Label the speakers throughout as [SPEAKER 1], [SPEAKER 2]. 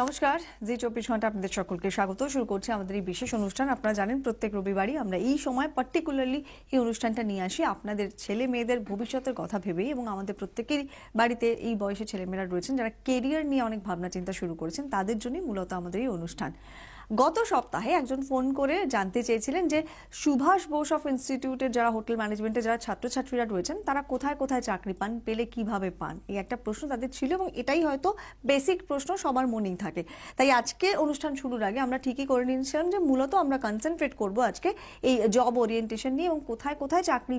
[SPEAKER 1] নমস্কার, জি 24 ঘন্টা আপনাদের সকলকে স্বাগত। শুরু করছি আমাদের এই বিশেষ অনুষ্ঠান। আপনারা জানেন প্রত্যেক রবিবারই আমরা এই সময় পার্টিকুলারলি এই অনুষ্ঠানটা নিয়ে আসি আপনাদের ছেলে মেয়েদের ভবিষ্যতের কথা ভেবেই, এবং আমাদের প্রত্যেকেরই বাড়িতে এই বয়সে ছেলেমেয়েরা রয়েছেন যারা কেরিয়ার নিয়ে অনেক ভাবনা চিন্তা শুরু করেছেন, তাদের জন্যই মূলত আমাদের এই অনুষ্ঠান। গত সপ্তাহে একজন ফোন করে জানতে চেয়েছিলেন যে সুভাষ বোস অফ ইনস্টিটিউটের যারা হোটেল ম্যানেজমেন্টে যারা ছাত্রছাত্রীরা রয়েছেন তারা কোথায় কোথায় চাকরি পান, পেলে কিভাবে পান, এই একটা প্রশ্ন তাদের ছিল, এবং এটাই হয়তো বেসিক প্রশ্ন সবার মনেই থাকে। তাই আজকে অনুষ্ঠান শুরুর আগে আমরা ঠিকই করে নিয়েছিলাম যে মূলত আমরা কনসেন্ট্রেট করব আজকে এই জব ওরিয়েন্টেশন নিয়ে, এবং কোথায় কোথায় চাকরি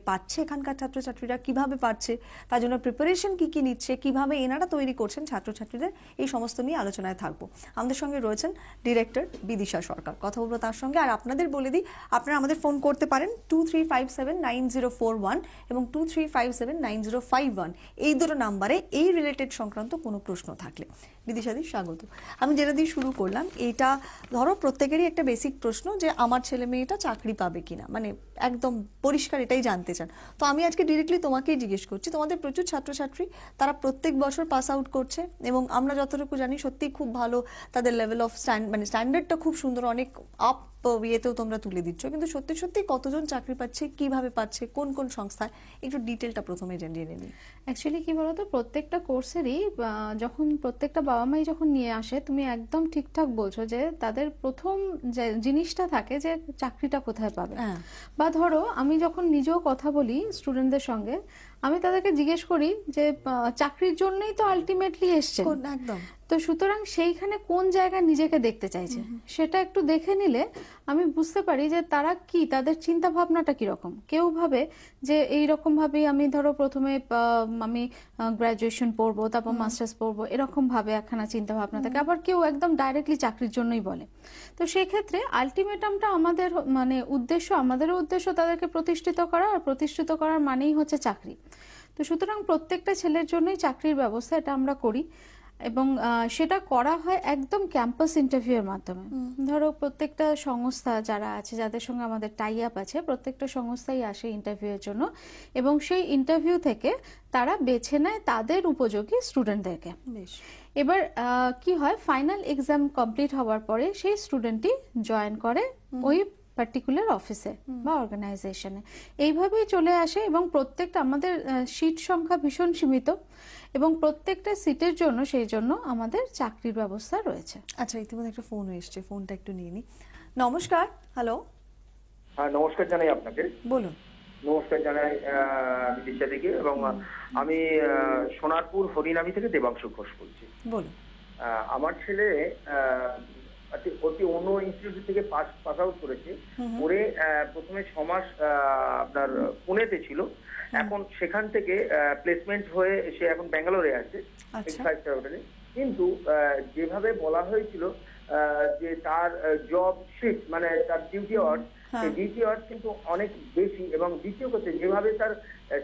[SPEAKER 1] পাচ্ছে এখানকার ছাত্রছাত্রীরা, কিভাবে পাচ্ছে, তার জন্য প্রিপারেশন কি কি নিচ্ছে, কিভাবে এনারা তৈরি করছেন ছাত্রছাত্রীদের, এই সমস্ত নিয়ে আলোচনায় থাকবো। আমাদের সঙ্গে রয়েছেন ডিরেক্টর বিদিশা সরকার, কথা বলবো তার সঙ্গে। আর আপনাদের বলে দিই, আপনারা আমাদের ফোন করতে পারেন 23579041 এবং 23579051, এই দুটো নাম্বারে এই রিলেটেড সংক্রান্ত কোনো প্রশ্ন থাকলে। বিদিশাদি স্বাগত। আমি যেটা দিয়ে শুরু করলাম, এটা ধরো প্রত্যেকেরই একটা বেসিক প্রশ্ন যে আমার ছেলে মেয়েটা চাকরি পাবে কিনা, মানে একদম পরিষ্কার এটাই জানতে চান। তো আমি আজকে ডিরেক্টলি তোমাকেই জিজ্ঞেস করছি, তোমাদের প্রচুর ছাত্রছাত্রী তারা প্রত্যেক বছর পাস আউট করছে, এবং আমরা যতটুকু জানি সত্যি খুব ভালো তাদের লেভেল অফ স্ট্যান্ডার্ডটা খুব সুন্দর, অনেক আপ ইয়েতেও তোমরা তুলে দিচ্ছ, কিন্তু সত্যি সত্যি কতজন চাকরি পাচ্ছে, কিভাবে পাচ্ছে, কোন কোন সংস্থায়, একটু ডিটেলটা প্রথমে জেনে নিই।
[SPEAKER 2] অ্যাকচুয়ালি কি বলতো, প্রত্যেকটা কোর্সেরই যখন প্রত্যেকটা বাবা মাই যখন নিয়ে আসে, তুমি একদম ঠিকঠাক বলছো যে তাদের প্রথম যে জিনিসটা থাকে যে চাকরিটা কোথায় পাবে। বা ধরো আমি যখন নিজেও কথা বলি স্টুডেন্টদের সঙ্গে, আমি তাদেরকে জিজ্ঞেস করি যে চাকরির জন্যই তো আলটিমেটলি এসছে,
[SPEAKER 1] একদম।
[SPEAKER 2] তো সুতরাং সেইখানে কোন জায়গায় নিজেকে দেখতে চাইছে সেটা একটু দেখে নিলে আমি বুঝতে পারি যে তারা কি, তাদের চিন্তা ভাবনাটা কিরকম। কেউ ভাবে যে এইরকম ভাবেই আমি ধরো প্রথমে আমি গ্রাজুয়েশন পড়বো, তারপর মাস্টার্স পড়বো, এরকম ভাবে একখানা চিন্তা ভাবনা থাকে। আবার কেউ একদম ডাইরেক্টলি চাকরির জন্যই বলে। তো সেক্ষেত্রে আলটিমেটামটা আমাদের মানে আমাদেরও উদ্দেশ্য তাদেরকে প্রতিষ্ঠিত করা, আর প্রতিষ্ঠিত করার মানেই হচ্ছে চাকরি। তো সুতরাং প্রত্যেকটা ছেলের জন্যই চাকরির ব্যবস্থা এটা আমরা করি, এবং সেটা করা হয় একদম ক্যাম্পাস ইন্টারভিউ এর মাধ্যমে। ধরো প্রত্যেকটা সংস্থা যারা আছে, যাদের সঙ্গে আমাদের টাই আপ আছে, প্রত্যেকটা সংস্থাই আসে ইন্টারভিউ এর জন্য, এবং সেই ইন্টারভিউ থেকে তারা বেছে নেয় তাদের উপযোগী স্টুডেন্টদেরকে। এবার কি হয়, ফাইনাল এক্সাম কমপ্লিট হওয়ার পরে সেই স্টুডেন্টই জয়েন করে ওই পার্টিকুলার অফিসে বা অর্গানাইজেশনে। এইভাবেই চলে আসে, এবং প্রত্যেকটা আমাদের সিট সংখ্যা ভীষণ সীমিত, এবং প্রত্যেকটা সিটের জন্য সেই জন্য আমাদের চাকরির ব্যবস্থা রয়েছে।
[SPEAKER 1] আচ্ছা, ইতিমধ্যে একটা ফোন এসছে, ফোনটা একটু নিয়ে নি। নমস্কার। হ্যালো।
[SPEAKER 3] হ্যাঁ, নমস্কার জানাই আপনাকে।
[SPEAKER 1] বলুন।
[SPEAKER 3] নমস্কার জানাই বিদিশা থেকে, এবং আমি সোনারপুর হরিনামি থেকে দেবাংশু ঘোষ বলছি।
[SPEAKER 1] বলুন।
[SPEAKER 3] আমার ছেলে অতি অন্য ইনস্টিটিউট থেকে পাস আউট করেছে। করে প্রথমে 6 মাস আপনার পুনেতে ছিল, এখন সেখান থেকে প্লেসমেন্ট হয়ে সে এখন ব্যাঙ্গালোরে আছে 5 স্টার হোটেলে। কিন্তু যেভাবে বলা হয়েছিল যে তার জব শিফট মানে তার ডিউটি আওয়ার্স, সেই ডিউটি আওয়ার্স কিন্তু অনেক বেশি, এবং দ্বিতীয় কথা যেভাবে তার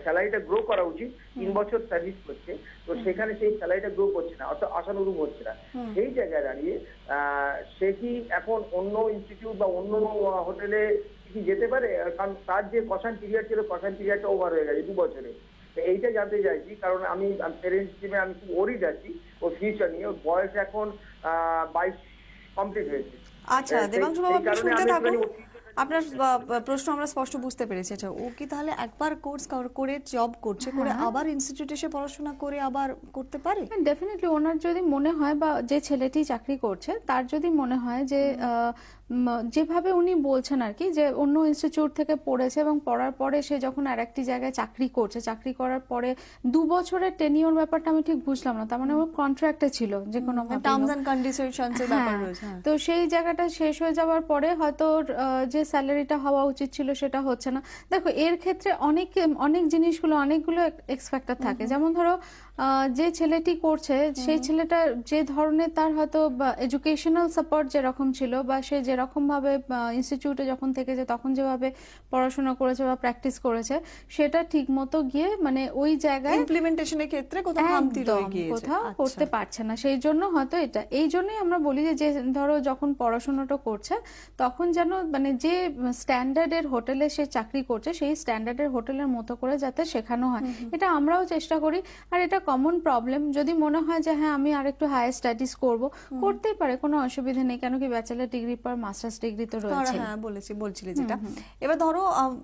[SPEAKER 3] স্যালারিটা গ্রো করা উচিত, 3 বছর সার্ভিস করছে, তো সেখানে সেই স্যালারিটা গ্রো করছে না, অর্থাৎ আশানুরূপ হচ্ছে না। সেই জায়গায় দাঁড়িয়ে সে কি এখন অন্য ইনস্টিটিউট বা অন্য হোটেলে কি যেতে পারে? কারণ তার যে কশন পিরিয়ড ছিল, কশন পিরিয়ডটা ওভার হয়ে গেছে 2 বছরে। তো এইটা জানতে চাইছি, কারণ আমি প্যারেন্টস হিসেবে আমি খুব ওরিড আছি ওর ফিউচার নিয়ে। ওর বয়স এখন 22 কমপ্লিট হয়েছে।
[SPEAKER 1] আচ্ছা দেবাংশু বাবু, আপনি শুনতে থাকুন। আপনার প্রশ্ন আমরা স্পষ্ট বুঝতে পেরেছি। আচ্ছা, ও কি তাহলে একবার কোর্স করে জব করছে, করে আবার ইনস্টিটিউটে এসে পড়াশোনা করে আবার করতে পারে?
[SPEAKER 2] ডেফিনেটলি ওনার যদি মনে হয়, বা যে ছেলেটি চাকরি করছে তার যদি মনে হয় যে যেভাবে উনি বলছেন আর কি, যে অন্য ইনস্টিটিউট থেকে পড়েছে এবং পড়ার পরে সে যখন আর একটি জায়গায় চাকরি করছে, চাকরি করার পরে 2 বছরের টেনিওর ব্যাপারটা আমি ঠিক বুঝলাম না, তার মানে ওর কন্ট্রাক্টে ছিল যে কোনো
[SPEAKER 1] টার্মস এন্ড কন্ডিশনস এর ব্যাপার রয়েছে।
[SPEAKER 2] তো সেই জায়গাটা শেষ হয়ে যাওয়ার পরে হয়তো যে স্যালারিটা হওয়া উচিত ছিল সেটা হচ্ছে না। দেখো এর ক্ষেত্রে অনেক জিনিসগুলো, অনেকগুলো এক্স ফ্যাক্টর থাকে। যেমন ধরো যে ছেলেটি করছে সেই ছেলেটার যে ধরনের তার হয়তো এডুকেশনাল সাপোর্ট যেরকম ছিল, বা সে যেরকম যেরকম ভাবে ইনস্টিটিউটে যখন থেকেছে তখন যেভাবে পড়াশোনা করেছে বা প্র্যাকটিস করেছে সেটা ঠিক মতো গিয়ে মানে ওই জায়গায়
[SPEAKER 1] ইমপ্লিমেন্টেশনের ক্ষেত্রে কোথাও খামতি রয়ে
[SPEAKER 2] একদম
[SPEAKER 1] গিয়েছে।
[SPEAKER 2] কোথাও
[SPEAKER 1] আচ্ছা।
[SPEAKER 2] করতে পারছে না, সেই জন্য হয়তো এটা। এই জন্যই আমরা বলি যে ধরো যখন পড়াশোনাটা করছে তখন যেন মানে যে স্ট্যান্ডার্ডের হোটেলে সে চাকরি করছে সেই স্ট্যান্ডার্ডের হোটেলের মতো করে যাতে শেখানো হয়, এটা আমরাও চেষ্টা করি। আর এটা কমন প্রবলেম, যদি মনে হয় যে হ্যাঁ আমি আর একটু হায়ার স্টাডিজ করব, করতেই পারে, কোনো অসুবিধা নেই। কেন কি ব্যাচেলার ডিগ্রি পর মাস্টার্স ডিগ্রি তো রয়েছে।
[SPEAKER 1] হ্যাঁ বলছিলে যেটা। এবার ধরো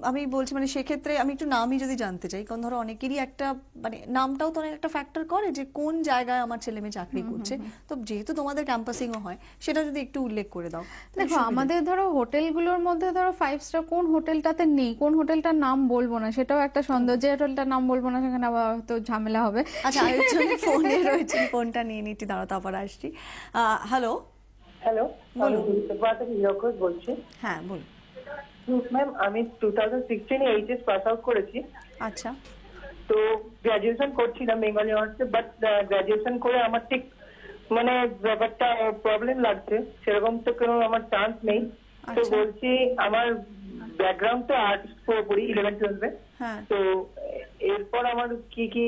[SPEAKER 1] আমি বলছি মানে সেক্ষেত্রে আমি একটু নামই যদি জানতে চাই, কারণ ধরো অনেকেরই একটা মানে নামটাও তো অনেক একটা ফ্যাক্টর করে যে কোন জায়গায় আমার ছেলে মেয়ে চাকরি করছে। তো যেহেতু তোমাদের ক্যাম্পাসিংও হয় সেটা যদি একটু উল্লেখ করে দাও।
[SPEAKER 2] দেখো আমাদের ধরো হোটেলগুলোর মধ্যে ধরো 5 স্টার কোন হোটেলটাতে নেই, কোন হোটেলটার নাম বলবো না সেটাও একটা সন্দেহ। যে হোটেলটার নাম বলবো না সেখানে আবার হয়তো ঝামেলা হবে।
[SPEAKER 1] আচ্ছা আরেকজন ফোনে রয়েছে, ফোনটা নিয়ে নিচ্ছি, দাঁড়াও তারপর আসছি। হ্যালো
[SPEAKER 4] হ্যালো,
[SPEAKER 1] বলুন।
[SPEAKER 4] হিরকোষ বলছি।
[SPEAKER 1] হ্যাঁ বলুন।
[SPEAKER 4] ম্যাম আমি 2016 এইচএস পাস আউট করেছি,
[SPEAKER 1] আচ্ছা
[SPEAKER 4] তো গ্রাজুয়েশন করছিলাম বেঙ্গলি অনার্সে, বাট গ্রাজুয়েশন করে আমার ঠিক মানে ব্যাপারটা প্রবলেম লাগছে, সেরকম তো কোনো আমার চান্স নেই। তো
[SPEAKER 1] আচ্ছা।
[SPEAKER 4] বলছি আমার ব্যাকগ্রাউন্ড তো আর্টস পুরোপুরি 11-12-এ,
[SPEAKER 1] হ্যাঁ
[SPEAKER 4] তো এরপর আমার কি কি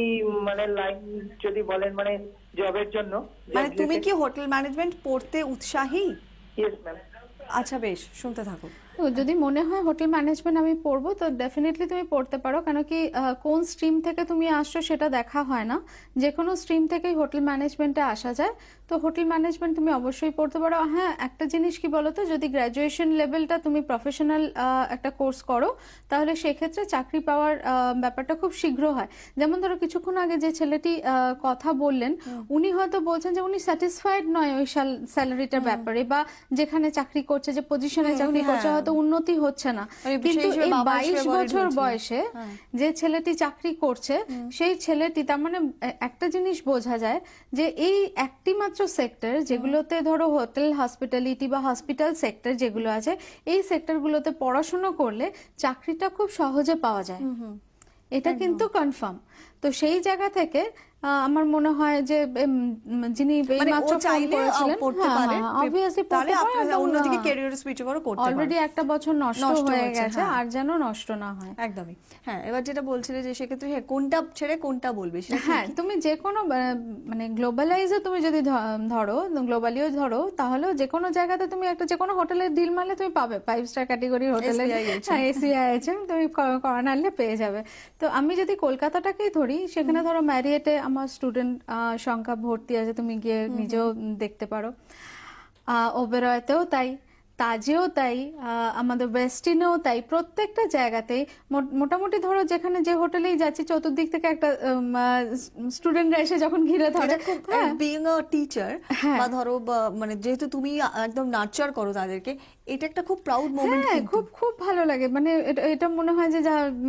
[SPEAKER 4] মানে লাইন যদি বলেন মানে জবের জন্য।
[SPEAKER 1] মানে তুমি কি হোটেল ম্যানেজমেন্ট পড়তে উৎসাহী?
[SPEAKER 4] Yes ma'am.
[SPEAKER 1] আচ্ছা বেশ, শুনতে থাকো।
[SPEAKER 2] তো যদি মনে হয় হোটেল ম্যানেজমেন্ট আমি পড়বো তো ডেফিনেটলি তুমি পড়তে পারো। কেন কি কোন স্ট্রিম থেকে তুমি আসছো সেটা দেখা হয় না, যে কোনো স্ট্রিম থেকেই হোটেল ম্যানেজমেন্টে আসা যায়। তো হোটেল ম্যানেজমেন্ট তুমি অবশ্যই পড়তে পারো। হ্যাঁ একটা জিনিস কি বলতো, যদি গ্র্যাজুয়েশন লেভেলটা তুমি প্রফেশনাল একটা কোর্স করো তাহলে সেক্ষেত্রে চাকরি পাওয়ার ব্যাপারটা খুব শীঘ্র হয়। যেমন ধরো কিছুক্ষণ আগে যে ছেলেটি কথা বললেন উনি হয়তো বলছেন যে উনি স্যাটিসফাইড নয় ওই স্যালারিটার ব্যাপারে, বা যেখানে চাকরি করছে যে পজিশনে চাকরি করছে হয়তো উন্নতি হচ্ছে না। কিন্তু এই 22 বছর বয়সে যে ছেলেটি চাকরি করছে সেই ছেলেটি, তার মানে একটা জিনিস বোঝা যায় যে এই একটি মাত্র সেক্টর যেগুলোতে ধরো হোটেল হসপিটালিটি বা হসপিটাল সেক্টর যেগুলো আছে এই সেক্টরগুলোতে পড়াশোনা করলে চাকরিটা খুব সহজে পাওয়া যায়, এটা কিন্তু কনফার্ম। তো সেই জায়গা থেকে আমার মনে হয় যে যিনি এইমাত্র ফোন করেছিলেন obviously
[SPEAKER 1] তাহলে আপনারা অন্যদিকে ক্যারিয়ার সুইচ ওভারও করতে পারেন।
[SPEAKER 2] অলরেডি একটা বছর নষ্ট হয়ে গেছে, আর যেন নষ্ট না হয়।
[SPEAKER 1] একদমই। হ্যাঁ এবার যেটা বলছিলে যে সেক্ষেত্রে হ্যাঁ কোনটা ছেড়ে কোনটা বলবে সেটা
[SPEAKER 2] হ্যাঁ তুমি যে কোনো মানে গ্লোবালাইজে তুমি যদি ধরো গ্লোবালিও ধরো তাহলেও যে কোনো জায়গাতে তুমি একটা যে কোনো হোটেলের ডিল মারলে তুমি পাবে 5 স্টার ক্যাটাগরির হোটেলে। হ্যাঁ এসিআইএচএম তুমি করা নাড়লে পেয়ে যাবে। তো আমি যদি কলকাতাটাকেই ধরি সেখানে ধরো ম্যারিয়েটে আমার স্টুডেন্ট সংখ্যা ভর্তি আছে, তুমি গিয়ে নিজেও দেখতে পারো। ওবেরয়তেও তাই, তাজেও তাই, আমাদের ওয়েস্টিনেও তাই, প্রত্যেকটা জায়গাতেই মোটামুটি ধরো যেখানে যে হোটেলেই যাচ্ছি চতুর্দিক থেকে একটা স্টুডেন্টরা এসে যখন ঘিরে ধরে।
[SPEAKER 1] বিইং আ টিচার বা ধরো মানে যেহেতু তুমি একদম নার্চার করো তাদেরকে, এটা একটা খুব প্রাউড মোমেন্ট।
[SPEAKER 2] হ্যাঁ খুব খুব ভালো লাগে, মানে এটা মনে হয় যে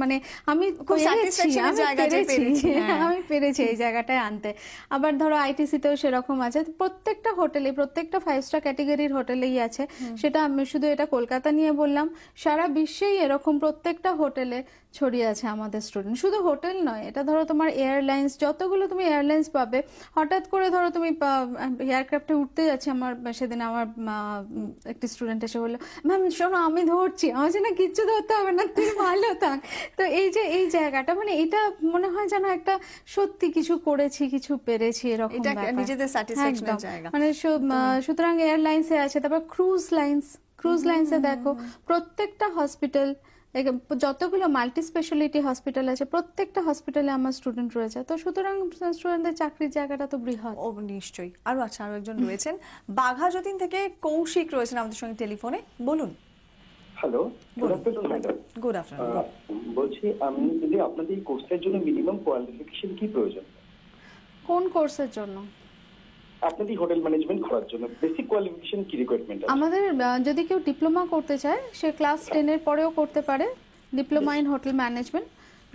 [SPEAKER 2] মানে আমি পেরেছি এই জায়গাটায় আনতে। আবার ধরো আইটিসিতেও সেরকম আছে, প্রত্যেকটা হোটেলে প্রত্যেকটা 5 স্টার ক্যাটাগরির হোটেলেই আছে। সেটা আমি শুধু এটা কলকাতা নিয়ে বললাম, সারা বিশ্বেই এরকম প্রত্যেকটা হোটেলে ছড়িয়ে আছে আমাদের স্টুডেন্ট। শুধু হোটেল নয়, এটা ধরো তোমার এয়ারলাইন্স, যতগুলো তুমি এয়ারলাইন্স পাবে, হঠাৎ করে ধরো তুমি এয়ারক্রাফটে উঠতে যাচ্ছে। আমার সেদিন আমার একটি স্টুডেন্ট এসে বললো, ম্যাম শোনো আমি ধরছি। আমার না কিচ্ছু ধরতে হবে না, তুই ভালো থাক। তো এই যে এই জায়গাটা মানে এটা মনে হয় যেন একটা সত্যি কিছু করেছি, কিছু পেরেছি, এরকম
[SPEAKER 1] নিজেদের স্যাটিসফ্যাকশনের জায়গা।
[SPEAKER 2] মানে সুতরাং এয়ারলাইন্সে আছে, তারপর ক্রুজ লাইন্সে দেখো প্রত্যেকটা হসপিটাল, যতগুলো মাল্টি স্পেশালিটি হসপিটাল আছে প্রত্যেকটা হসপিটালে আমার স্টুডেন্ট রয়েছে। তো সুতরাং স্টুডেন্টদের চাকরির জায়গাটা তো বৃহৎ।
[SPEAKER 1] ও নিশ্চয়ই। আরো একজন রয়েছেন বাঘাযতীন থেকে, কৌশিক রয়েছেন আমাদের সঙ্গে টেলিফোনে। বলুন।
[SPEAKER 5] Hello, good afternoon madam.
[SPEAKER 1] Good afternoon.
[SPEAKER 5] বলছি আমি যদি আপনাদের এই কোর্সের জন্য মিনিমাম কোয়ালিফিকেশন কি প্রয়োজন?
[SPEAKER 2] কোন কোর্সের জন্য?
[SPEAKER 5] আপনাদের হোটেল ম্যানেজমেন্ট করার জন্য বেসিক কোয়ালিফিকেশন কি রিকোয়ারমেন্ট আছে?
[SPEAKER 2] আমাদের যদি কেউ ডিপ্লোমা করতে চায় সে ক্লাস 10 এর পরেও করতে পারে, ডিপ্লোমা ইন হোটেল ম্যানেজমেন্ট।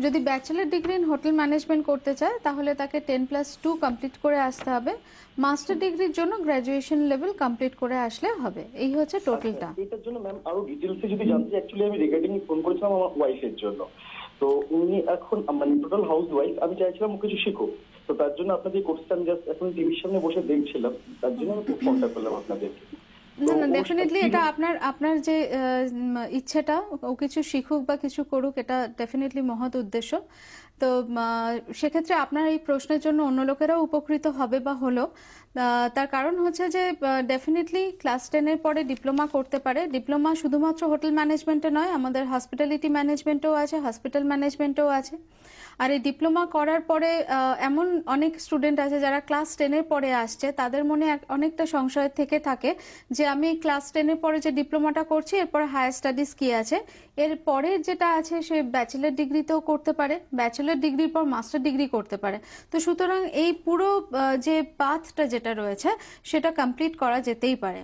[SPEAKER 2] যদি bachelor degree in hotel management করতে চায় তাহলে তাকে 10+2 কমপ্লিট করে আসতে হবে। মাস্টার ডিগ্রির জন্য গ্র্যাজুয়েশন লেভেল কমপ্লিট করে আসলে হবে। এই হচ্ছে টোটালটা।
[SPEAKER 5] এটার জন্য ম্যাম আরো ডিটেইলসে যদি জানতে চাই, অ্যাকচুয়ালি আমি রিগার্ডিং ফোন করেছিলাম আমার ওয়াইফের জন্য। তো উনি এখন মানে টোটাল হাউস ওয়াইফ, আমি চাইছিলাম ও কিছু শিখুক। তো তার জন্য আপনাদের কোর্সটা আমি জাস্ট এখন টিভির সামনে বসে দেখছিলাম, তার জন্য আমি ফোনটা করলাম আপনাদেরকে।
[SPEAKER 2] না না,
[SPEAKER 5] ও
[SPEAKER 2] ডেফিনেটলি এটা আপনার আপনার যে ইচ্ছেটা, ও কিছু শিখুক বা কিছু করুক, এটা ডেফিনেটলি মহৎ উদ্দেশ্য। তো সেক্ষেত্রে আপনার এই প্রশ্নের জন্য অন্য লোকেরাও উপকৃত হবে বা হলো। তার কারণ হচ্ছে যে ডেফিনেটলি ক্লাস 10-এর পরে ডিপ্লোমা করতে পারে। ডিপ্লোমা শুধুমাত্র হোটেল ম্যানেজমেন্টে নয়, আমাদের হসপিটালিটি ম্যানেজমেন্টেও আছে, হসপিটাল ম্যানেজমেন্টেও আছে। আর এই ডিপ্লোমা করার পরে এমন অনেক স্টুডেন্ট আছে যারা ক্লাস 10-এর পরে আসছে, তাদের মনে অনেকটা সংশয় থেকে থাকে যে আমি ক্লাস 10-এর পরে যে ডিপ্লোমাটা করছি, এরপরে হায়ার স্টাডিজ কি আছে। এর পরের যেটা আছে সে ব্যাচেলর ডিগ্রিতেও করতে পারে, ব্যাচেলর ডিগ্রির পর মাস্টার ডিগ্রি করতে পারে। তো সুতরাং এই পুরো যে পাথটা যেটা রয়েছে সেটা কমপ্লিট করা যেতেই পারে।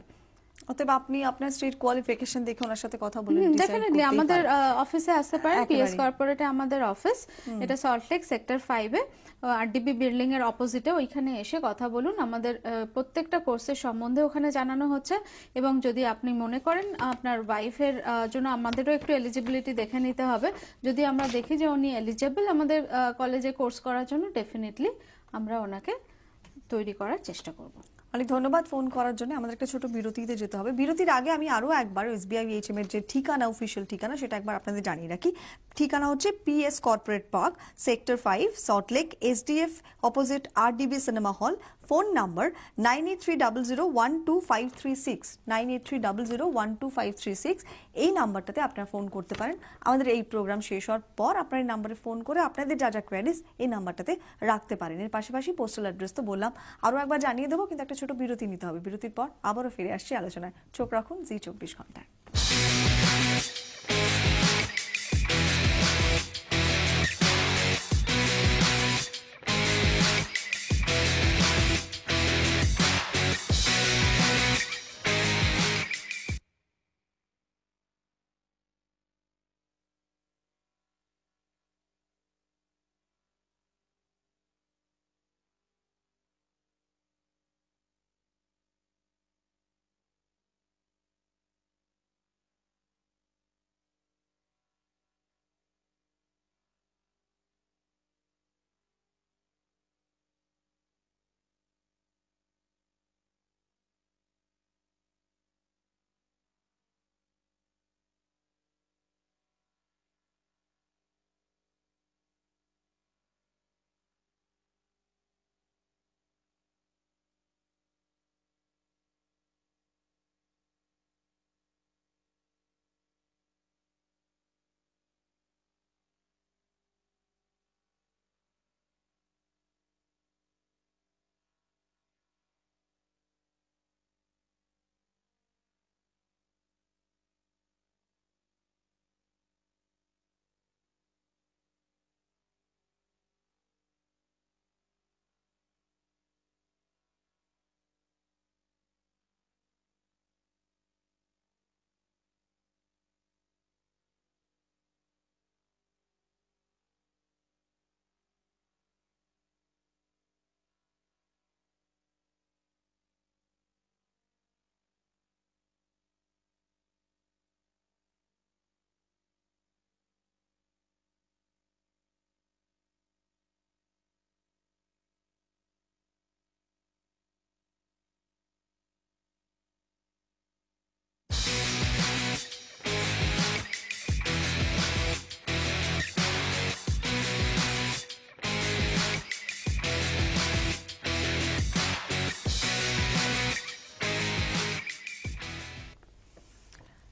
[SPEAKER 1] অতএব আপনি আপনার স্ট্রিট কোয়ালিফিকেশন দেখে ওনার সাথে কথা বলে
[SPEAKER 2] ডেফিনেটলি আমাদের অফিসে আসতে পারেন, পিএস কর্পোরেটে আমাদের অফিস, এটা সল্টলেক সেক্টর 5-এ আরডিবি বিল্ডিং এর অপোজিটে। ওইখানে এসে কথা বলুন, আমাদের প্রত্যেকটা কোর্সের সম্বন্ধে ওখানে জানানো হচ্ছে। এবং যদি আপনি মনে করেন আপনার ওয়াইফের জন্য আমাদেরও একটু এলিজিবিলিটি দেখে নিতে হবে, যদি আমরা দেখি যে উনি এলিজিবল আমাদের কলেজে কোর্স করার জন্য, ডেফিনেটলি আমরা ওনাকে তৈরি করার চেষ্টা করব।
[SPEAKER 1] অনেক ধন্যবাদ ফোন করার জন্য। আমাদের একটা ছোট বিরতিতে যেতে হবে। বিরতির আগে আমি আরো একবার এসবিআই এইচএম এর যে ঠিকানা, অফিসিয়াল ঠিকানা, সেটা একবার আপনাদের জানিয়ে রাখি। ঠিকানা হচ্ছে PS corporate park, sector 5, Salt Lake, SDF opposite RDB cinema hall. Phone number 9830125536, 9830125536। এই নাম্বারটাতে আপনারা ফোন করতে পারেন। আমাদের এই প্রোগ্রাম শেষ হওয়ার পর আপনার এই নাম্বারে ফোন করে আপনাদের যা যা কোয়ারিজ এই নাম্বারটাতে রাখতে পারেন। এর পাশাপাশি পোস্টাল অ্যাড্রেস তো বললাম, আরও একবার জানিয়ে দেবো, কিন্তু একটা ছোট বিরতি নিতে হবে। বিরতির পর আবারও ফিরে আসছি আলোচনায়। চোখ রাখুন জি 24 ঘন্টায়।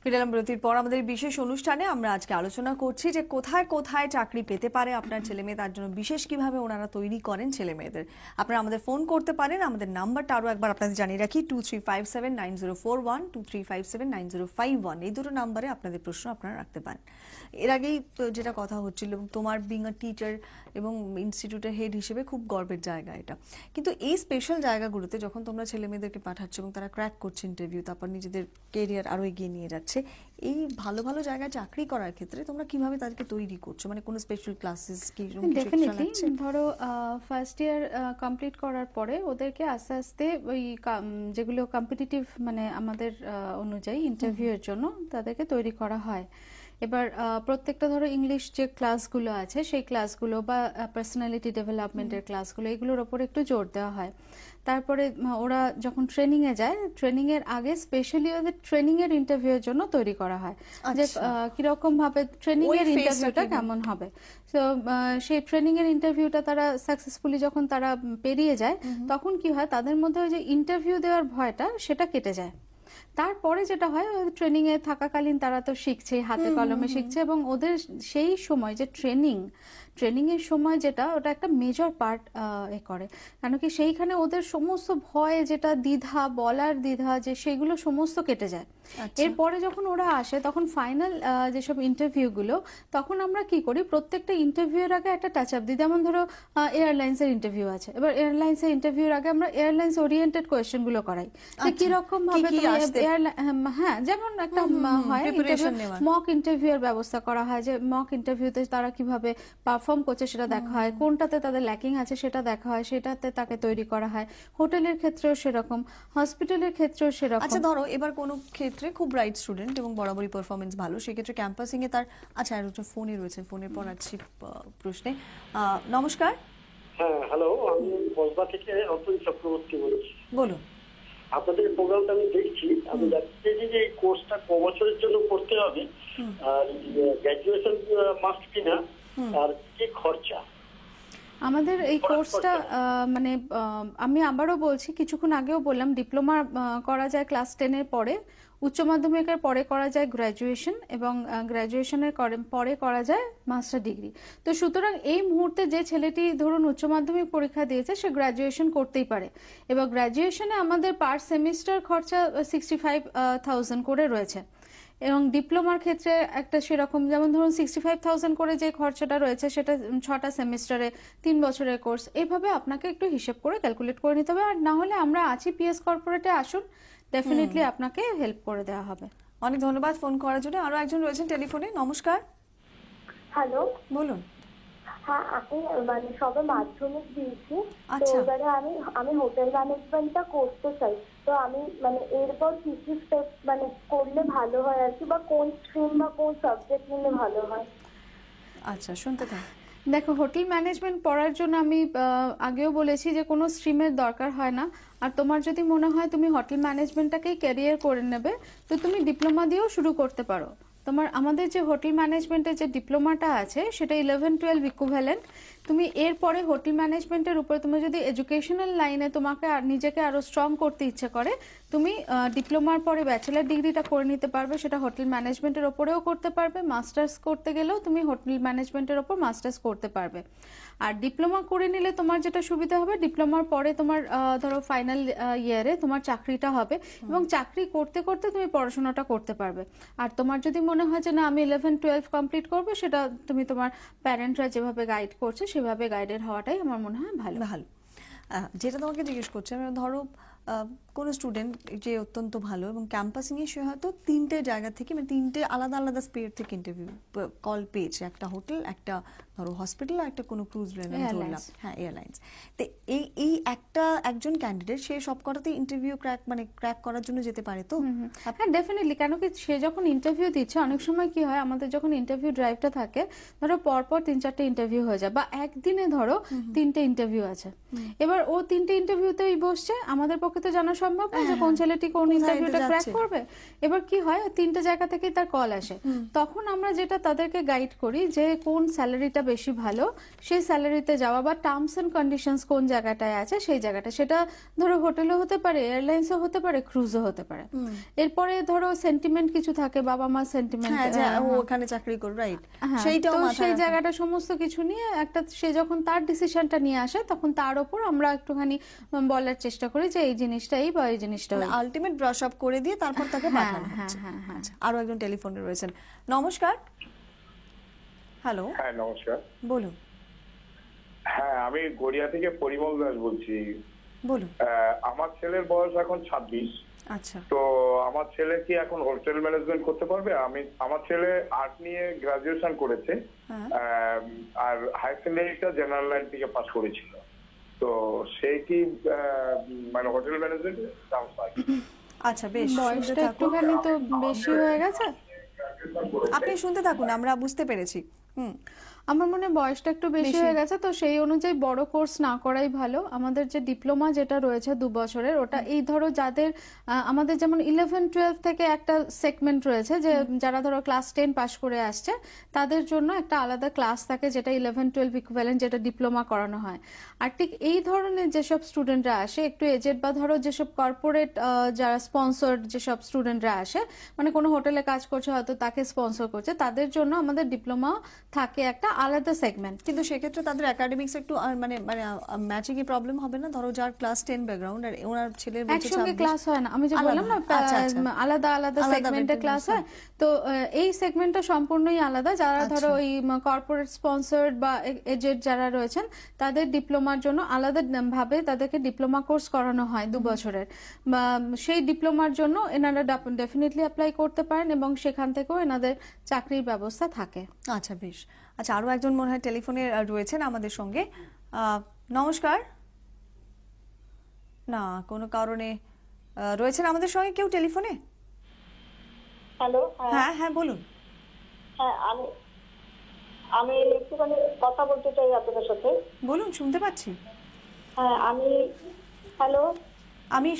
[SPEAKER 1] ফিরে এলাম বিরতির পর। আমাদের বিশেষ অনুষ্ঠানে আমরা আজকে আলোচনা করছি যে কোথায় কোথায় চাকরি পেতে পারে আপনার ছেলে মেয়ে, তার জন্য বিশেষ কিভাবে ওনারা তৈরি করেন ছেলে মেয়েদের। আপনারা আমাদের ফোন করতে পারেন। আমাদের নাম্বারটা আরও একবার আপনাদের জানিয়ে রাখি, 23579041, 23579051। এই দুটো নাম্বারে আপনাদের প্রশ্ন আপনারা রাখতে পারেন। এর আগেই যেটা কথা হচ্ছিল, তোমার বিং আ টিচার এবং ইনস্টিটিউটের হেড হিসেবে খুব গর্বের জায়গা এটা। কিন্তু এই স্পেশাল জায়গাগুলোতে যখন তোমরা ছেলে মেয়েদেরকে পাঠাচ্ছ এবং তারা ক্র্যাক করছে ইন্টারভিউ, তারপর নিজেদের কেরিয়ার আরও এগিয়ে নিয়ে যাচ্ছে, এই ভালো ভালো জায়গায় চাকরি করার ক্ষেত্রে তোমরা কিভাবে তাদেরকে তৈরি করছো? মানে কোনো স্পেশাল ক্লাসেস কি?
[SPEAKER 2] ডেফিনেটলি ধরো ফার্স্ট ইয়ার কমপ্লিট করার পরে ওদেরকে আস্তে আস্তে ওই যেগুলো কম্পিটিটিভ মানে আমাদের অনুযায়ী ইন্টারভিউ এর জন্য তাদেরকে তৈরি করা হয়। এবার প্রত্যেকটা ধরো ইংলিশ যে ক্লাসগুলো আছে সেই ক্লাসগুলো বা পার্সোনালিটি ডেভেলপমেন্টের ক্লাসগুলো এগুলোর ওপর একটু জোর দেওয়া হয়। তারপরে ওরা যখন ট্রেনিং এ যায়, ট্রেনিং এর আগে স্পেশালি ওদের ট্রেনিং এর ইন্টারভিউর জন্য তৈরি করা হয় যে কিরকম ভাবে ট্রেনিং এর ইন্টারভিউটা কেমন হবে। তো সেই ট্রেনিং এর ইন্টারভিউটা তারা সাকসেসফুলি যখন তারা পেরিয়ে যায়, তখন কি হয় তাদের মধ্যে ওই যে ইন্টারভিউ দেওয়ার ভয়টা সেটা কেটে যায়। তারপরে যেটা হয়, ট্রেনিং এ থাকাকালীন তারা তো শিখছে, হাতে কলমে শিখছে, এবং ওদের সেই সময় যে ট্রেনিং এর সময় যেটা ওটা একটা মেজর পার্ট করে, কেন কি সেইখানে ওদের সমস্ত ভয়, যেটা দ্বিধা, বলার দ্বিধা, যে সেগুলো সমস্ত কেটে যায়। এরপরে যখন ওরা আসে তখন ফাইনাল যেসব ইন্টারভিউ গুলো, তখন আমরা কি করি, প্রত্যেকটা ইন্টারভিউ এর আগে একটা টাচ আপ দিই। যেমন ধরো এয়ারলাইন্স এর ইন্টারভিউ আছে, এবার এয়ারলাইন্স এর ইন্টারভিউর আগে আমরা এয়ারলাইন্স ওরিয়েন্টেড কোয়েশ্চেন গুলো করাই, যে কিরকম ভাবে হ্যাঁ, যেমন একটা হয় মক ইন্টারভিউ এর ব্যবস্থা করা হয়, যে মক ইন্টারভিউতে তারা কিভাবে পারফর্ম করছে সেটা দেখা হয়, কোনটাতে তাদের ল্যাকিং আছে সেটা দেখা হয়, সেটাতে তাকে তৈরি করা হয়। হোটেলের ক্ষেত্রেও সেরকম, হসপিটালের ক্ষেত্রেও সেরকম।
[SPEAKER 1] আচ্ছা, ধরো এবার কোনো ক্ষেত্রে খুব ব্রাইট স্টুডেন্ট এবং বরাবরই পারফরমেন্স ভালো, সেক্ষেত্রে ক্যাম্পাসিং এ তার, আচ্ছা আর একটা ফোনে রয়েছে, ফোনে পড়াচ্ছি প্রশ্নে। নমস্কার।
[SPEAKER 6] হ্যাঁ, হ্যালো, আমি বজবা থেকে রতন চক্রবর্তী বলছি।
[SPEAKER 1] বলুন।
[SPEAKER 6] আপনাদের প্রোগ্রামটা আমি দেখছি, আমি জানতে চাই যে এই কোর্সটা ক বছরের জন্য করতে হবে, আর গ্র্যাজুয়েশন মাস্ট কিনা, আর কি খরচা?
[SPEAKER 2] আমাদের এই কোর্সটা মানে আমি আবারও বলছি, কিছুক্ষণ আগেও বললাম, ডিপ্লোমা করা যায় ক্লাস 10 এর পরে, উচ্চ মাধ্যমিকের পরে করা যায় গ্র্যাজুয়েশন, এবং গ্র্যাজুয়েশনের পরে করা যায় মাস্টার ডিগ্রি। তো সুতরাং এই মুহূর্তে যে ছেলেটি ধরুন উচ্চ মাধ্যমিক পরীক্ষা দিয়েছে, সে গ্র্যাজুয়েশন করতেই পারে। এবার গ্র্যাজুয়েশনে আমাদের পার সেমিস্টার খরচা 65,000 করে রয়েছে, এবং ডিপ্লোমার ক্ষেত্রে একটা সেরকম, যেমন ধরুন 65,000 করে যে খরচাটা রয়েছে, সেটা 6টা সেমিস্টারে 3 বছরের কোর্স। এইভাবে আপনাকে একটু হিসেব করে ক্যালকুলেট করে নিতে হবে, আর না হলে আমরা আছি পিএস কর্পোরেটে, আসুন, ডেফিনেটলি আপনাকে হেল্প করে দেওয়া হবে।
[SPEAKER 1] অনেক ধন্যবাদ ফোন করার জন্য। আরো একজন রয়েছেন টেলিফোনে। নমস্কার।
[SPEAKER 7] হ্যালো,
[SPEAKER 1] বলুন।
[SPEAKER 7] হ্যাঁ, আমি মানে সবে মাধ্যমিক দিয়েছি, তো
[SPEAKER 1] আচ্ছা।
[SPEAKER 7] এবারে আমি হোটেল ম্যানেজমেন্টটা করতে চাই। তো আমি মানে এরপর কি কি স্টেপ মানে করলে ভালো হয় আর কি, বা কোন স্ট্রিম বা কোন সাবজেক্ট নিলে ভালো হয়?
[SPEAKER 1] আচ্ছা, শুনতে থাক।
[SPEAKER 2] দেখো, হোটেল ম্যানেজমেন্ট পড়ার জন্য আমি আগেও বলেছি যে কোনো স্ট্রিমের দরকার হয় না। আর তোমার যদি মনে হয় তুমি হোটেল ম্যানেজমেন্টটাকেই ক্যারিয়ার করে নেবে, তো তুমি ডিপ্লোমা দিয়েও শুরু করতে পারো। আমাদের যে হোটেল ম্যানেজমেন্টের যে ডিপ্লোমাটা আছে, সেটা 11-12 ইকুইভ্যালেন্ট। তুমি এরপরে হোটেল ম্যানেজমেন্টের উপরে তুমি যদি এডুকেশনাল লাইনে তোমাকে নিজেকে আরো স্ট্রং করতে ইচ্ছে করে, তুমি ডিপ্লোমার পরে ব্যাচেলার ডিগ্রিটা করে নিতে পারবে। সেটা হোটেল ম্যানেজমেন্টের ওপরেও করতে পারবে, মাস্টার্স করতে গেলেও তুমি হোটেল ম্যানেজমেন্টের ওপর মাস্টার্স করতে পারবে। আর ডিপ্লোমা করে নিলে তোমার যেটা সুবিধা হবে, ডিপ্লোমার পরে তোমার ধরো ফাইনাল ইয়ারে তোমার চাকরিটা হবে, এবং চাকরি করতে করতে তুমি পড়াশোনাটা করতে পারবে। আর তোমার যদি মনে হয় যে না, আমি 11-12 কমপ্লিট করবো, সেটা তুমি তোমার প্যারেন্টরা যেভাবে গাইড করছে সেভাবে গাইডেড হওয়াটাই আমার মনে হয় ভালো।
[SPEAKER 1] যেটা তোমাকে জিজ্ঞেস করছি আমি, ধরো কোনো স্টুডেন্ট যে অত্যন্ত ভালো এবং ক্যাম্পাসিং এ সে হয়তো 3টে জায়গা থেকে, মানে 3টে আলাদা আলাদা স্পেয়ার থেকে ইন্টারভিউ কল পেয়েছে, একটা হোটেল, একটা ধরো হসপিটাল, আর একটা কোনো ক্রুজ লাইন ধরলাম, হ্যাঁ এয়ারলাইন্স। তো এই একজন ক্যান্ডিডেট সে সবকটাতে ইন্টারভিউ ক্র্যাক করার জন্য যেতে পারে তো?
[SPEAKER 2] হ্যাঁ, ডেফিনেটলি। কেন কি সে যখন ইন্টারভিউ দিচ্ছে, অনেক সময় কি হয়, আমাদের যখন ইন্টারভিউ ড্রাইভটা থাকে, ধরো পরপর 3-4টে ইন্টারভিউ হয়ে যায়, বা একদিনে ধরো 3টে ইন্টারভিউ আছে। এবার ও 3টে ইন্টারভিউতেই বসছে, আমাদের পক্ষে তো জানা সম্ভব না যে কোন ছেলেটি কোন ইন্টারভিউটা ক্র্যাক করবে। এবার কি হয়, 3টে জায়গা থেকেই তার কল আসে। তখন আমরা যেটা তাদেরকে গাইড করি, যে কোন স্যালারিটা বেশি ভালো সেই স্যালারিতে যাওয়া, বা টার্মস এন্ড কন্ডিশনস কোন জায়গাটায় আছে সেই জায়গাটা, সেটা ধরো হোটেলও হতে পারে, এয়ারলাইন্সও হতে পারে, ক্রুজও হতে পারে। এরপরে ধরো সেন্টিমেন্ট কিছু থাকে, বাবা মা সেন্টিমেন্ট,
[SPEAKER 1] ওখানে চাকরি করবে, রাইট,
[SPEAKER 2] সেইটাও সেই জায়গাটা সমস্ত কিছু নিয়ে একটা, সে যখন তার ডিসিশনটা নিয়ে আসে, তখন তার উপর আমরা একটুখানি বলার চেষ্টা করি যে এই জিনিসটাই বা এই জিনিসটা,
[SPEAKER 1] আলটিমেট ব্রাশ আপ করে দিয়ে তারপর তাকে পাঠানো হচ্ছে। আচ্ছা, আরো একজন টেলিফোনে রয়েছেন। নমস্কার। হ্যালো।
[SPEAKER 8] হ্যাঁ, নমস্কার।
[SPEAKER 1] বলুন।
[SPEAKER 8] হ্যাঁ, আমি গড়িয়া থেকে পরিমল দাস বলছি।
[SPEAKER 1] বলুন।
[SPEAKER 8] আমার ছেলের বয়স এখন 26।
[SPEAKER 1] আচ্ছা।
[SPEAKER 8] তো আমার ছেলে কি এখন হোটেল ম্যানেজমেন্ট করতে পারবে? আমার ছেলে আর্ট নিয়ে গ্রাজুয়েশন করেছে, আর হায়ার সেকেন্ডারিটা জেনারেল লাইন থেকে পাস করেছিল। তো সে কি মানে হোটেল ম্যানেজমেন্ট চান্স পায়?
[SPEAKER 1] আচ্ছা, বেশ,
[SPEAKER 2] বয়সটা একটুখানি তো বেশি হয়ে গেছে।
[SPEAKER 1] আপনি শুনতে থাকুন, আমরা বুঝতে পেরেছি।
[SPEAKER 2] আমার মনে হয় বয়সটা একটু বেশি হয়ে গেছে, তো সেই অনুযায়ী বড় কোর্স না করাই ভালো। আমাদের যে ডিপ্লোমা যেটা রয়েছে 2 বছরের, ওটা এই ধরো যাদের আমাদের যেমন 11-12 থেকে একটা সেগমেন্ট রয়েছে, যে যারা ধরো ক্লাস 10 পাস করে আসছে তাদের জন্য একটা আলাদা ক্লাস থাকে, যেটা 11-12 ইকুইভ্যালেন্ট, যেটা ডিপ্লোমা করানো হয়। আর ঠিক এই ধরনের যেসব স্টুডেন্টরা আসে একটু এজেড, বা ধরো যেসব কর্পোরেট যারা স্পন্সর্ড যেসব স্টুডেন্টরা আসে, মানে কোনো হোটেলে কাজ করছে হয়তো তাকে স্পন্সর করছে, তাদের জন্য আমাদের ডিপ্লোমা থাকে একটা আলাদা সেগমেন্ট।
[SPEAKER 1] কিন্তু সেক্ষেত্রে তাদের একাডেমিক্স একটু মানে ম্যাচিং এ প্রবলেম হবে না? ধরো যার ক্লাস 10 ব্যাকগ্রাউন্ড আর ওনার ছেলের
[SPEAKER 2] একসঙ্গে ক্লাস হয় না, আমি যে বললাম না আলাদা আলাদা সেগমেন্টে ক্লাস হয়। তো এই সেগমেন্টটা সম্পূর্ণই আলাদা। যারা ধরো ওই কর্পোরেট স্পন্সর্ড বা এজেড যারা রয়েছেন, তাদের ডিপ্লোমার জন্য আলাদা ভাবে তাদেরকে ডিপ্লোমা কোর্স করানো হয় 2 বছরের। বা সেই ডিপ্লোমার জন্য এনারা ডেফিনেটলি অ্যাপ্লাই করতে পারেন, এবং সেখান থেকেও এনাদের চাকরির ব্যবস্থা থাকে।
[SPEAKER 1] আচ্ছা, বেশ। আচ্ছা, আরো একজন মনে হয় টেলিফোনে রয়েছেন আমাদের সঙ্গে। নমস্কার। না, কোনো কারণে রয়েছেন আমাদের সঙ্গে কেউ টেলিফোনে?
[SPEAKER 7] হ্যালো।
[SPEAKER 1] হ্যাঁ হ্যাঁ, বলুন।
[SPEAKER 7] হ্যাঁ, আমি একটুখানি কথা বলতে চাই আপনাদের সাথে।
[SPEAKER 1] বলুন, শুনতে পাচ্ছি।
[SPEAKER 7] হ্যাঁ, হ্যালো।
[SPEAKER 1] আমি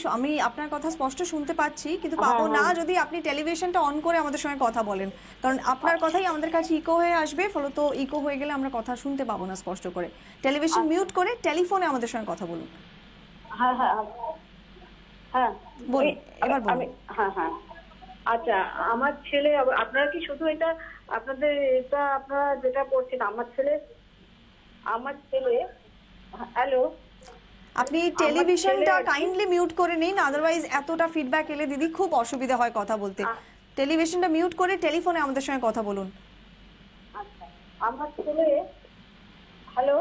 [SPEAKER 1] আপনার কথা স্পষ্ট শুনতে পাচ্ছি, কিন্তু পাবো না যদি আপনি টেলিভিশনটা অন করে আমাদের সঙ্গে কথা বলেন, কারণ আপনার কথাই আমাদের কাছে ইকো হয়ে আসবে, ফলত ইকো হয়ে গেলে আমরা কথা শুনতে পাবো না স্পষ্ট করে। টেলিভিশন মিউট করে টেলিফোনে আমাদের সঙ্গে কথা বলুন।
[SPEAKER 7] হ্যাঁ হ্যাঁ হ্যাঁ,
[SPEAKER 1] বলুন, এবার বলুন।
[SPEAKER 7] হ্যাঁ হ্যাঁ, আচ্ছা, আমার ছেলে, আপনারা কি শুধু এটা আপনারা যেটা করছেন, আমার ছেলে হ্যালো,
[SPEAKER 1] আপনি টেলিভিশনটা কাইন্ডলি মিউট করে নিন, আদারওয়াইজ এতটা ফিডব্যাক এলে দিদি খুব অসুবিধা হয় কথা বলতে। টেলিভিশনটা মিউট করে টেলিফোনে আমাদের সঙ্গে কথা বলুন।
[SPEAKER 7] আচ্ছা, আমার ছেলে হ্যালো।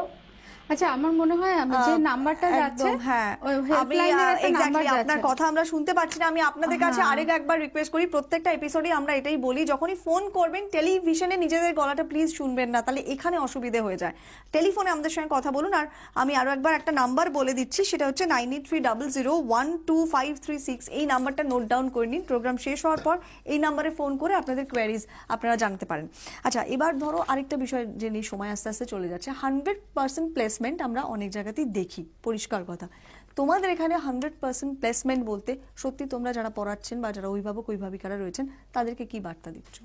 [SPEAKER 2] আচ্ছা, আমার মনে হয় যে নাম্বারটা যাচ্ছে,
[SPEAKER 1] হ্যাঁ,
[SPEAKER 2] ওই হেল্পলাইনের একটা নাম্বার যাচ্ছে।
[SPEAKER 1] আপনার কথা আমরা শুনতে পাচ্ছি না। আমি আপনাদের কাছে একবার রিকোয়েস্ট করি, প্রত্যেকটা এপিসোডে আমরা এটাই বলি, যখনই ফোন করবেন টেলিভিশনে নিজেদের গলাটা প্লিজ শুনবেন না, তাহলে এখানে অসুবিধে হয়ে যায়। টেলিফোনে আমাদের সঙ্গে কথা বলুন। আর আমি আরো একবার একটা নাম্বার বলে দিচ্ছি, সেটা হচ্ছে 9830012536। এই নাম্বারটা নোট ডাউন করে নিন। প্রোগ্রাম শেষ হওয়ার পর এই নাম্বারে ফোন করে আপনাদের কোয়ারিজ আপনারা জানাতে পারেন। আচ্ছা, এবার ধরো আরেকটা বিষয় যে নিয়ে সময় আস্তে আস্তে চলে যাচ্ছে, 100% প্লেসমেন্ট আমরা অনেক জায়গাতেই দেখি, পরিষ্কার কথা। তোমাদের এখানে 100% প্লেসমেন্ট বলতে সত্যি তোমরা যারা পড়াচ্ছেন বা যারা অভিভাবক অভিভাবিকারা রয়েছেন তাদেরকে কি বার্তা দিচ্ছ?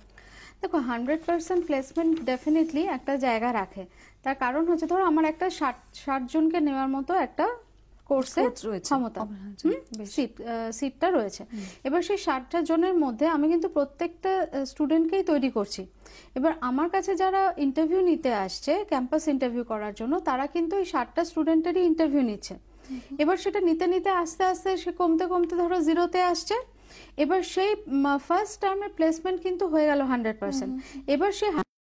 [SPEAKER 2] দেখো, 100% প্লেসমেন্ট ডেফিনেটলি একটা জায়গা রাখে। তার কারণ হচ্ছে, ধরো আমার একটা 60 জনকে নেওয়ার মতো একটা কোর্সের ক্ষমতা, সিটটা রয়েছে। এবার সেই 60টা জনের মধ্যে আমি কিন্তু প্রত্যেকটা স্টুডেন্টকেই তৈরি করছি। এবার আমার কাছে যারা ইন্টারভিউ নিতে আসছে, ক্যাম্পাস ইন্টারভিউ করার জন্য, তারা কিন্তু এই 60টা স্টুডেন্টেরই ইন্টারভিউ নিচ্ছে। এবার সেটা নিতে নিতে আস্তে আস্তে সে কমতে কমতে ধরো 0-তে আসছে। এবার সেই ফার্স্ট টার্মের প্লেসমেন্ট কিন্তু হয়ে গেল 100%। এবার সে